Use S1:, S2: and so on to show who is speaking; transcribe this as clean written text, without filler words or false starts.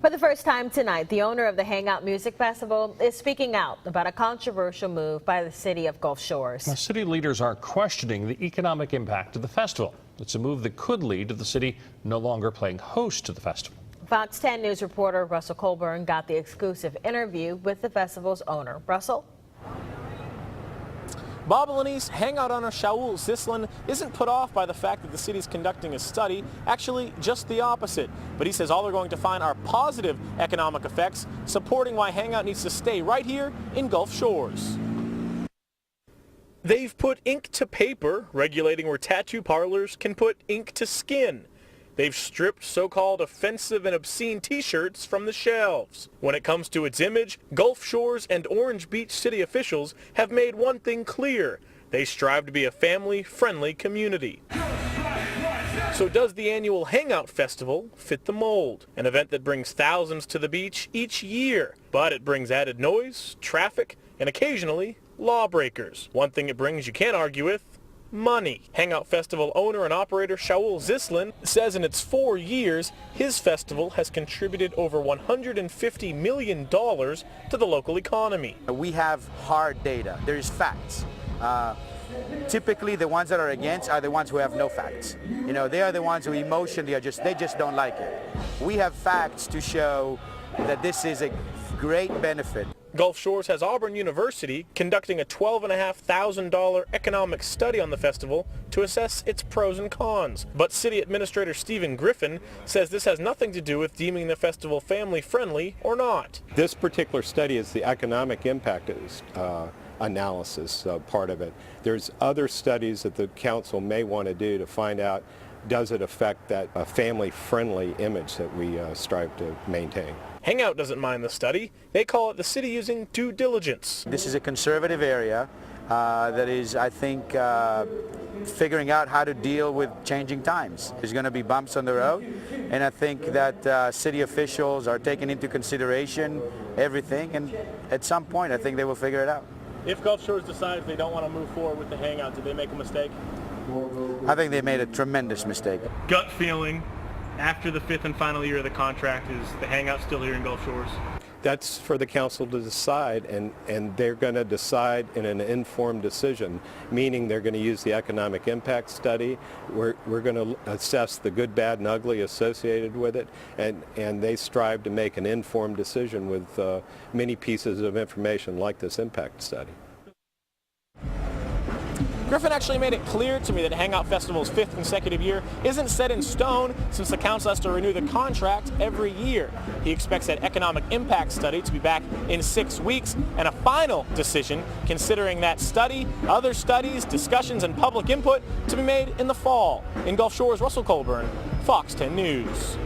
S1: For the first time tonight, the owner of the Hangout Music Festival is speaking out about a controversial move by the city of Gulf Shores.
S2: Now, city leaders are questioning the economic impact of the festival. It's a move that could lead to the city no longer playing host to the festival.
S1: Fox 10 News reporter Russell Colburn got the exclusive interview with the festival's owner. Russell?
S3: Bob Alani's Hangout owner Shaul Zislin isn't put off by the fact that the city's conducting a study, actually just the opposite. But he says all they're going to find are positive economic effects, supporting why Hangout needs to stay right here in Gulf Shores. They've put ink to paper, regulating where tattoo parlors can put ink to skin. They've stripped so-called offensive and obscene t-shirts from the shelves. When it comes to its image, Gulf Shores and Orange Beach city officials have made one thing clear. They strive to be a family-friendly community. So does the annual Hangout Festival fit the mold? An event that brings thousands to the beach each year, but it brings added noise, traffic, and occasionally lawbreakers. One thing it brings you can't argue with: money. Hangout Festival owner and operator Shaul Zislin says in its 4 years, his festival has contributed over $150 million to the local economy.
S4: We have hard data. There is facts. Typically, the ones that are against are the ones who have no facts. You know, they are the ones who emotionally they just don't like it. We have facts to show that this is a great benefit.
S3: Gulf Shores has Auburn University conducting a $12,500 economic study on the festival to assess its pros and cons. But City Administrator Stephen Griffin says this has nothing to do with deeming the festival family-friendly or not.
S5: This particular study is the economic impact analysis part of it. There's other studies that the council may want to do to find out, does it affect that family-friendly image that we strive to maintain.
S3: Hangout doesn't mind the study. They call it the city using due diligence.
S4: This is a conservative area that is, I think, figuring out how to deal with changing times. There's going to be bumps on the road, and I think that city officials are taking into consideration everything, and at some point I think they will figure it out.
S3: If Gulf Shores decides they don't want to move forward with the Hangout, did they make a mistake?
S4: I think they made a tremendous mistake.
S3: Gut feeling, after the 5th and final year of the contract, is the Hangout still here in Gulf Shores?
S5: That's for the council to decide, and they're going to decide in an informed decision, meaning they're going to use the economic impact study. We're going to assess the good, bad, and ugly associated with it, and they strive to make an informed decision with many pieces of information like this impact study.
S3: Griffin actually made it clear to me that Hangout Festival's 5th consecutive year isn't set in stone, since the council has to renew the contract every year. He expects that economic impact study to be back in 6 weeks, and a final decision considering that study, other studies, discussions, and public input to be made in the fall. In Gulf Shores, Russell Colburn, Fox 10 News.